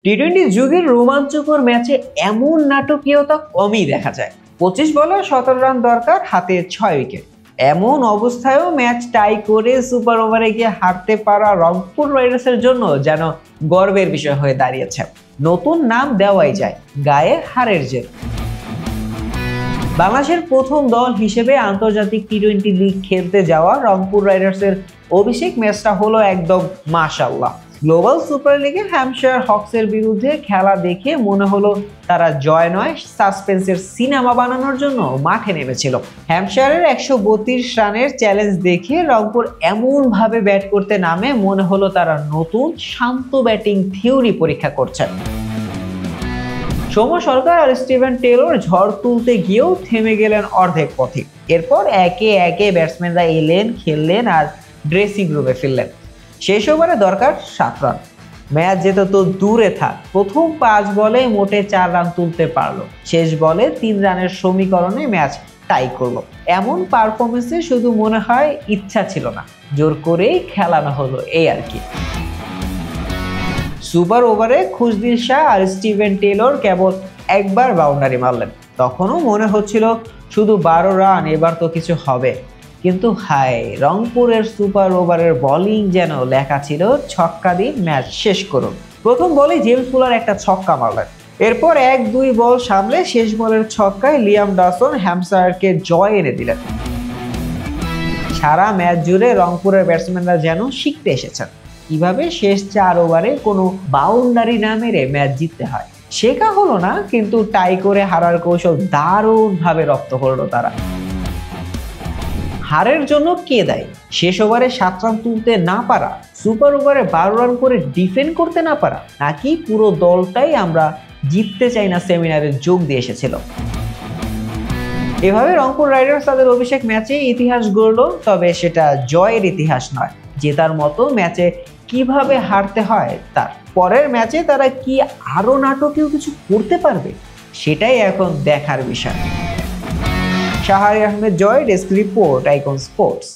টি-20 যুগের রোমাঞ্চকর ম্যাচে এমন নাটকীয়তা কমই দেখা যায়। 25 বলে 17 রান দরকার, হাতে 6 উইকেট। এমন অবস্থায়ও ম্যাচ টাই করে সুপার ওভারে গিয়ে হারতে পারা রংপুর রাইডার্সের জন্য যেন গর্বের বিষয় হয়ে দাঁড়িয়েছে। নতুন নাম দেওয়াই যায়, গায়ে হারের জের। বাংলাদেশের প্রথম দল হিসেবে আন্তর্জাতিক টি-20 লিগ খেলতে যাওয়া রংপুর রাইডার্সের অভিষেক ম্যাচটা হলো একদম মাশাআল্লাহ। গ্লোবাল সুপার লিগে হ্যাম্পশায়ার হকসের বিরুদ্ধে খেলা দেখে মনে হলো তারা জয় নয়, সাসপেন্সের সিনেমা বানানোর জন্য মাঠে নেমেছিল। হ্যাম্পশায়ারের 132 রানের চ্যালেঞ্জ দেখে রংপুর এমনভাবে ব্যাট করতে নামে মনে হলো তারা নতুন শান্ত ব্যাটিং থিওরি পরীক্ষা করছেন। সৌম্য সরকার আর স্টিভেন টেলর ঝড় তুলতে গিয়েও থেমে গেলেন অর্ধেক পথে। এরপর একে একে ব্যাটসম্যানরা এলেন, খেললেন আর ড্রেসিং রুমে ফিরলেন। শেষ ওভারে দরকার 7 রান। ম্যাচ যেত তো দূরে থাক, প্রথম 5 বলে মোটে 4 রান তুলতে পারলো। শেষ বলে 3 রানের সমীকরণে ম্যাচ টাই করলো। এমন পারফরমেন্সে শুধু মনে হয় ইচ্ছা ছিল না, জোর করেই খেলানো হলো, এই আর কি। সুপার ওভারে খুশদিন শাহ আর স্টিভেন টেলর কেবল একবার বাউন্ডারি মারলেন। তখনও মনে হচ্ছিল শুধু 12 রান, এবার তো কিছু হবে। কিন্তু হায়, রংপুরের সুপার ওভারের বোলিং যেন লেখা ছিল ছক্কা দিন ম্যাচ শেষ করুন। প্রথম বলে জেমস ফুলার একটা ছক্কা মারলেন। এরপর 1-2 বল সামলে শেষ বলের ছক্কায় লিয়াম ডসন হ্যাম্পশায়ারকে জয় এনে দিলেন। সারা ম্যাচ জুড়ে রংপুরের ব্যাটসম্যানরা যেন শিখতে এসেছেন কিভাবে শেষ 4 ওভারে কোনো বাউন্ডারি না মেরে ম্যাচ জিততে হয়। শেখা হলো না, কিন্তু টাই করে হারার কৌশল দারুণভাবে রপ্ত করলো তারা। হারের জন্য কে দায়ী? শেষ ওভারে 7 রান তুলতে না পারা, সুপার ওভারে 12 রান করে ডিফেন্ড করতে না পারা, নাকি পুরো দলটাই আমরা জিততে চাই না সেমিনারে যোগ দিয়ে এসেছিল? এভাবে রংপুর রাইডার্স তাদের অভিষেক ম্যাচে ইতিহাস গড়ল, তবে সেটা জয়ের ইতিহাস নয়, জেতার মতো ম্যাচে কিভাবে হারতে হয় তার। পরের ম্যাচে তারা কি আরো নাটকীয় কিছু করতে পারবে, সেটাই এখন দেখার বিষয়। শাহরিয়ার আহমেদ জয়, ডেস্ক রিপোর্ট, আইকন স্পোর্টস।